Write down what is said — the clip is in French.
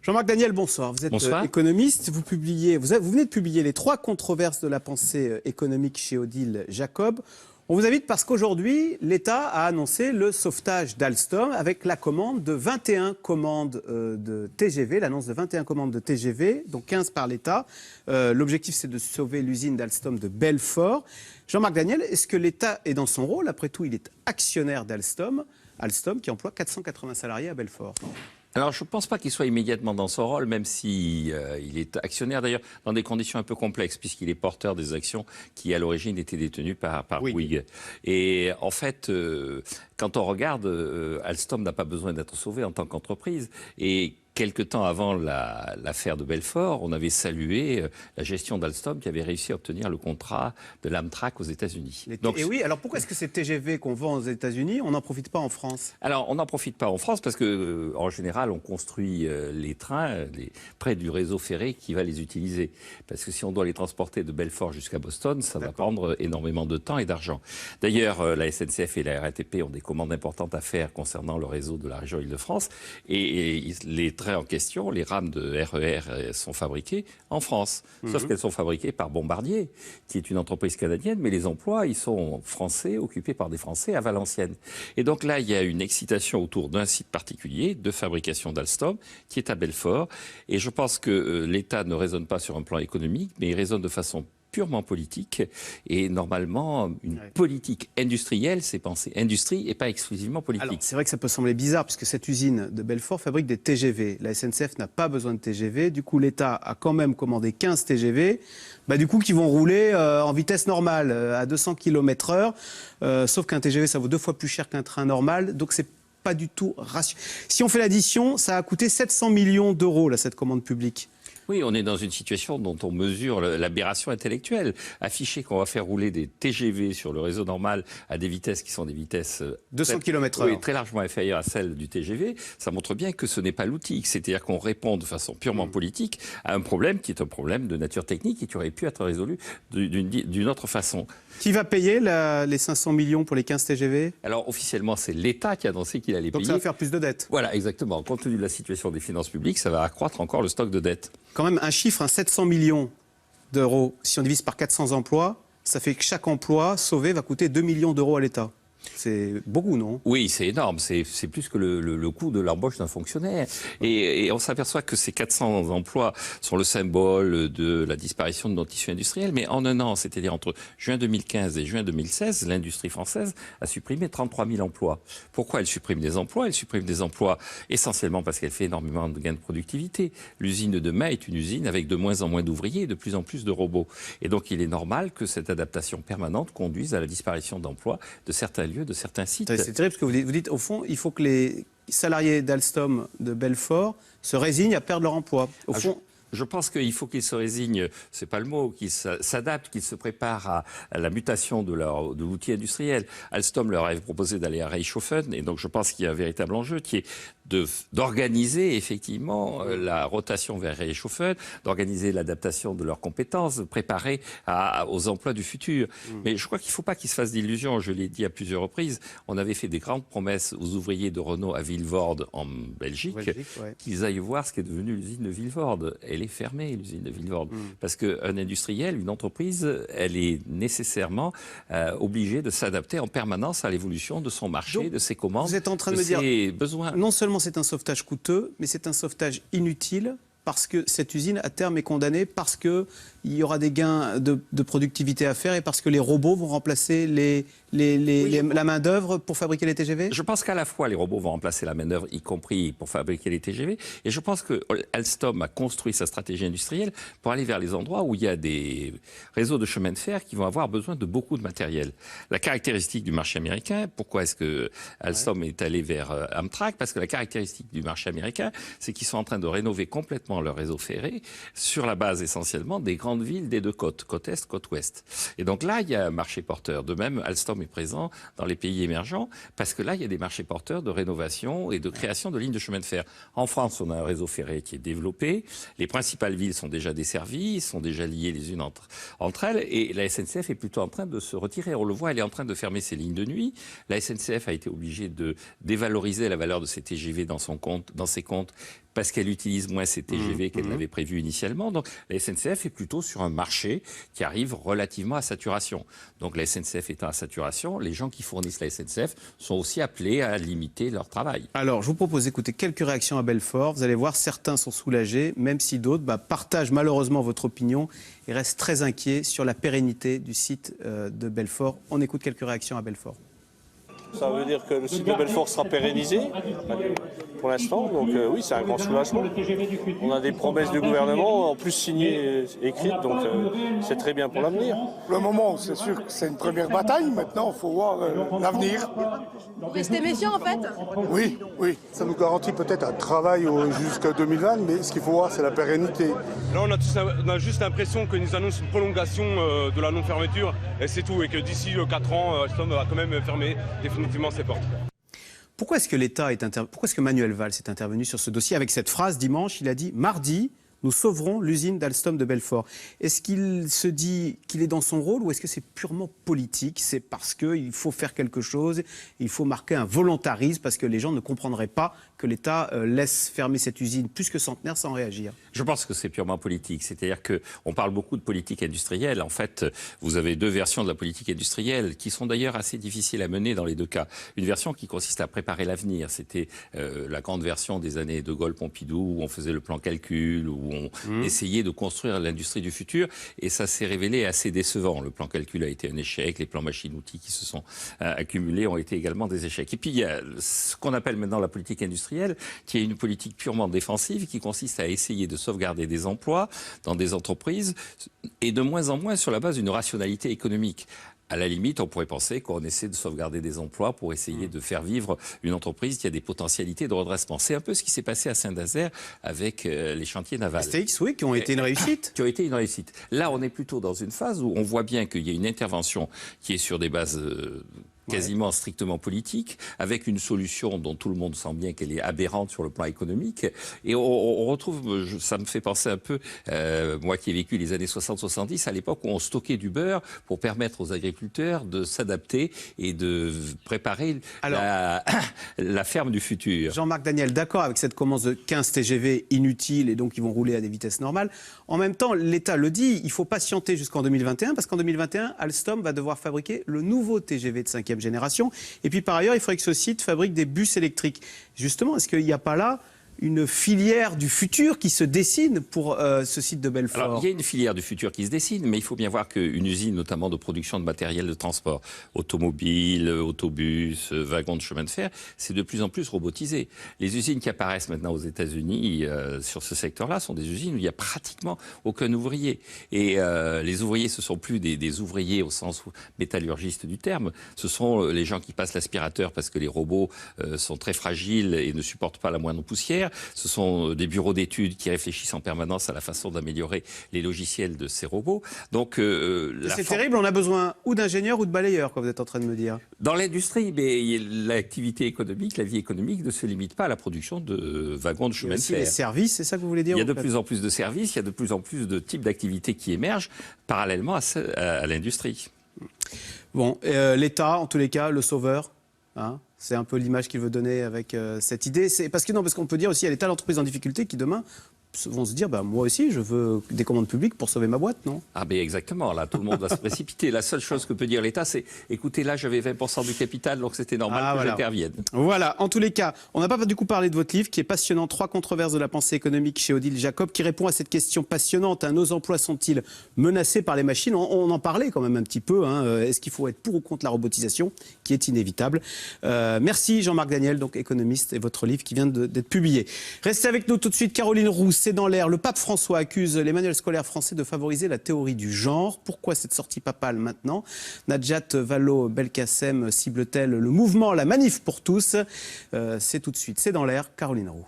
Jean-Marc Daniel, bonsoir. Vous êtes économiste. Vous venez de publier les 3 controverses de la pensée économique chez Odile Jacob. On vous invite parce qu'aujourd'hui, l'État a annoncé le sauvetage d'Alstom avec la commande de 21 commandes de TGV, l'annonce de 21 commandes de TGV, donc 15 par l'État. L'objectif, c'est de sauver l'usine d'Alstom de Belfort. Jean-Marc Daniel, est-ce que l'État est dans son rôle? Après tout, il est actionnaire d'Alstom, Alstom qui emploie 480 salariés à Belfort. Alors, je ne pense pas qu'il soit immédiatement dans son rôle, même si il est actionnaire, d'ailleurs, dans des conditions un peu complexes, puisqu'il est porteur des actions qui, à l'origine, étaient détenues par Bouygues. Et en fait, quand on regarde, Alstom n'a pas besoin d'être sauvé en tant qu'entreprise. Et quelque temps avant l'affaire de Belfort, on avait salué la gestion d'Alstom qui avait réussi à obtenir le contrat de l'Amtrak aux États-Unis. Et oui, alors pourquoi est-ce que ces TGV qu'on vend aux États-Unis, on n'en profite pas en France? Alors, on n'en profite pas en France parce que, en général, on construit les trains près du réseau ferré qui va les utiliser. Parce que si on doit les transporter de Belfort jusqu'à Boston, ça va prendre énormément de temps et d'argent. D'ailleurs, la SNCF et la RATP ont des commandes importantes à faire concernant le réseau de la région Île-de-France. Et les trains en question, les rames de RER sont fabriquées en France. Sauf qu'elles sont fabriquées par Bombardier, qui est une entreprise canadienne, mais les emplois, ils sont français, occupés par des Français à Valenciennes. Et donc là, il y a une excitation autour d'un site particulier de fabrication d'Alstom, qui est à Belfort. Et je pense que l'État ne raisonne pas sur un plan économique, mais il raisonne de façon purement politique. Et normalement, une politique industrielle, c'est penser industrie et pas exclusivement politique. Alors, c'est vrai que ça peut sembler bizarre, puisque cette usine de Belfort fabrique des TGV. La SNCF n'a pas besoin de TGV. Du coup, l'État a quand même commandé 15 TGV, qui vont rouler en vitesse normale, à 200 km/h. Sauf qu'un TGV, ça vaut 2 fois plus cher qu'un train normal. Donc, c'est pas du tout rationnel. Si on fait l'addition, ça a coûté 700 millions d'euros, là, cette commande publique. Oui, on est dans une situation dont on mesure l'aberration intellectuelle. Afficher qu'on va faire rouler des TGV sur le réseau normal à des vitesses qui sont des vitesses 200 km/h. Oui, très largement inférieures à celles du TGV, ça montre bien que ce n'est pas l'outil. C'est-à-dire qu'on répond de façon purement politique à un problème qui est un problème de nature technique et qui aurait pu être résolu d'une autre façon. Qui va payer les 500 millions pour les 15 TGV? Alors, officiellement, c'est l'État qui a annoncé qu'il allait payer. Donc ça va faire plus de dettes. Voilà, exactement. Compte tenu de la situation des finances publiques, ça va accroître encore le stock de dettes. Quand même un chiffre, 700 millions d'euros, si on divise par 400 emplois, ça fait que chaque emploi sauvé va coûter 2 millions d'euros à l'État. C'est beaucoup, non? Oui, c'est énorme. C'est plus que le coût de l'embauche d'un fonctionnaire. Et on s'aperçoit que ces 400 emplois sont le symbole de la disparition de notre tissu industriel. Mais en un an, c'est-à-dire entre juin 2015 et juin 2016, l'industrie française a supprimé 33 000 emplois. Pourquoi elle supprime des emplois? Elle supprime des emplois essentiellement parce qu'elle fait énormément de gains de productivité. L'usine de demain est une usine avec de moins en moins d'ouvriers et de plus en plus de robots. Et donc, il est normal que cette adaptation permanente conduise à la disparition d'emplois de certains lieux, de certains sites. C'est terrible parce que vous dites, au fond, il faut que les salariés d'Alstom de Belfort se résignent à perdre leur emploi. Au fond... Je pense qu'il faut qu'ils se résignent, c'est pas le mot, qu'ils s'adaptent, qu'ils se préparent à la mutation de l'outil industriel. Alstom leur avait proposé d'aller à Reichshofen, et donc je pense qu'il y a un véritable enjeu qui est d'organiser effectivement la rotation vers Reichshofen, d'organiser l'adaptation de leurs compétences, de préparer aux emplois du futur. Mais je crois qu'il ne faut pas qu'ils se fassent d'illusions. Je l'ai dit à plusieurs reprises, on avait fait des grandes promesses aux ouvriers de Renault à Vilvoorde en Belgique, qu'ils aillent voir ce qu'est devenu l'usine de Vilvoorde. Elle est fermée, l'usine de Vilvoorde. Parce qu'un industriel, une entreprise, elle est nécessairement obligée de s'adapter en permanence à l'évolution de son marché, donc, de ses commandes, vous êtes en train de me ses dire, besoins. Non seulement c'est un sauvetage coûteux, mais c'est un sauvetage inutile parce que cette usine, à terme, est condamnée, parce qu'il y aura des gains de productivité à faire et parce que les robots vont remplacer la main-d'œuvre pour fabriquer les TGV? Je pense qu'à la fois, les robots vont remplacer la main-d'œuvre, y compris pour fabriquer les TGV. Et je pense que Alstom a construit sa stratégie industrielle pour aller vers les endroits où il y a des réseaux de chemin de fer qui vont avoir besoin de beaucoup de matériel. La caractéristique du marché américain, pourquoi est-ce que Alstom est allé vers Amtrak? Parce que la caractéristique du marché américain, c'est qu'ils sont en train de rénover complètement complètement leur réseau ferré sur la base essentiellement des grandes villes des deux côtes, côte est, côte ouest. Et donc là, il y a un marché porteur. De même, Alstom est présent dans les pays émergents parce que là, il y a des marchés porteurs de rénovation et de création de lignes de chemin de fer. En France, on a un réseau ferré qui est développé. Les principales villes sont déjà desservies, sont déjà liées les unes entre elles. Et la SNCF est plutôt en train de se retirer. On le voit, elle est en train de fermer ses lignes de nuit. La SNCF a été obligée de dévaloriser la valeur de ses TGV dans ses comptes parce qu'elle utilise moins ses TGV qu'elle l'avait prévu initialement. Donc la SNCF est plutôt sur un marché qui arrive relativement à saturation. Donc la SNCF étant à saturation, les gens qui fournissent la SNCF sont aussi appelés à limiter leur travail. Alors je vous propose d'écouter quelques réactions à Belfort. Vous allez voir, certains sont soulagés, même si d'autres partagent malheureusement votre opinion et restent très inquiets sur la pérennité du site de Belfort. On écoute quelques réactions à Belfort. Ça veut dire que le site de Belfort sera pérennisé pour l'instant, donc oui, c'est un grand soulagement. On a des promesses du gouvernement, en plus signées, écrites, donc c'est très bien pour l'avenir. Pour le moment, c'est sûr que c'est une première bataille, maintenant il faut voir l'avenir. Vous restez méfiant en fait? Oui, oui, ça nous garantit peut-être un travail jusqu'à 2020, mais ce qu'il faut voir, c'est la pérennité. Là, on a juste l'impression qu'ils nous annoncent une prolongation de la non-fermeture, et c'est tout, et que d'ici 4 ans, Alstom va quand même fermer définitivement ses portes. Pourquoi est-ce que Manuel Valls est intervenu sur ce dossier avec cette phrase dimanche? Il a dit « Mardi, nous sauverons l'usine d'Alstom de Belfort ». Est-ce qu'il se dit qu'il est dans son rôle ou est-ce que c'est purement politique? C'est parce qu'il faut faire quelque chose, il faut marquer un volontarisme parce que les gens ne comprendraient pas que l'État laisse fermer cette usine plus que centenaire sans réagir? Je pense que c'est purement politique. C'est-à-dire qu'on parle beaucoup de politique industrielle. En fait, vous avez deux versions de la politique industrielle qui sont d'ailleurs assez difficiles à mener dans les deux cas. Une version qui consiste à préparer l'avenir. C'était la grande version des années de Gaulle-Pompidou où on faisait le plan calcul, où on essayait de construire l'industrie du futur. Et ça s'est révélé assez décevant. Le plan calcul a été un échec. Les plans machines-outils qui se sont accumulés ont été également des échecs. Et puis il y a ce qu'on appelle maintenant la politique industrielle, qui est une politique purement défensive, qui consiste à essayer de sauvegarder des emplois dans des entreprises et de moins en moins sur la base d'une rationalité économique. À la limite, on pourrait penser qu'on essaie de sauvegarder des emplois pour essayer de faire vivre une entreprise qui a des potentialités de redressement. C'est un peu ce qui s'est passé à Saint-Nazaire avec les chantiers navals. STX, oui, qui ont été une réussite. Qui ont été une réussite. Là, on est plutôt dans une phase où on voit bien qu'il y a une intervention qui est sur des bases quasiment strictement politique, avec une solution dont tout le monde sent bien qu'elle est aberrante sur le plan économique. Et on retrouve, ça me fait penser un peu, moi qui ai vécu les années 60-70, à l'époque où on stockait du beurre pour permettre aux agriculteurs de s'adapter et de préparer la ferme du futur. Jean-Marc Daniel, d'accord avec cette commande de 15 TGV inutiles et donc ils vont rouler à des vitesses normales. En même temps, l'État le dit, il faut patienter jusqu'en 2021 parce qu'en 2021, Alstom va devoir fabriquer le nouveau TGV de 5e génération. Et puis par ailleurs, il faudrait que ce site fabrique des bus électriques. Justement, est-ce qu'il n'y a pas là une filière du futur qui se dessine pour ce site de Belfort? Alors, il y a une filière du futur qui se dessine, mais il faut bien voir qu'une usine, notamment de production de matériel de transport, automobile, autobus, wagons de chemin de fer, c'est de plus en plus robotisé. Les usines qui apparaissent maintenant aux États-Unis sur ce secteur-là sont des usines où il n'y a pratiquement aucun ouvrier. Et les ouvriers, ce ne sont plus des ouvriers au sens métallurgiste du terme, ce sont les gens qui passent l'aspirateur parce que les robots sont très fragiles et ne supportent pas la moindre poussière. Ce sont des bureaux d'études qui réfléchissent en permanence à la façon d'améliorer les logiciels de ces robots. Donc, c'est terrible, on a besoin ou d'ingénieurs ou de balayeurs, comme vous êtes en train de me dire. Dans l'industrie, mais l'activité économique, la vie économique ne se limite pas à la production de wagons de chemin de fer. Il y a aussi les services, c'est ça que vous voulez dire? Il y a de plus en plus de services, il y a de plus en plus de types d'activités qui émergent parallèlement à l'industrie. Bon, l'État, en tous les cas, le sauveur, hein, c'est un peu l'image qu'il veut donner avec cette idée. Parce qu'on peut dire aussi, il y a des tas d'entreprises en difficulté qui demain vont se dire, moi aussi, je veux des commandes publiques pour sauver ma boîte, non? Ah ben exactement, là, tout le monde va se précipiter. La seule chose que peut dire l'État, c'est, écoutez, là, j'avais 20% du capital, donc c'était normal que j'intervienne. Voilà, en tous les cas, on n'a pas du coup parlé de votre livre, qui est passionnant, 3 controverses de la pensée économique chez Odile Jacob, qui répond à cette question passionnante, hein, nos emplois sont-ils menacés par les machines? On en parlait quand même un petit peu, hein, est-ce qu'il faut être pour ou contre la robotisation, qui est inévitable? Merci Jean-Marc Daniel, donc économiste, et votre livre qui vient d'être publié. Restez avec nous tout de suite, Caroline Roux. C'est dans l'air. Le pape François accuse les manuels scolaires français de favoriser la théorie du genre. Pourquoi cette sortie papale maintenant? Najat Vallaud-Belkacem cible-t-elle le mouvement, la manif pour tous? C'est tout de suite. C'est dans l'air. Caroline Roux.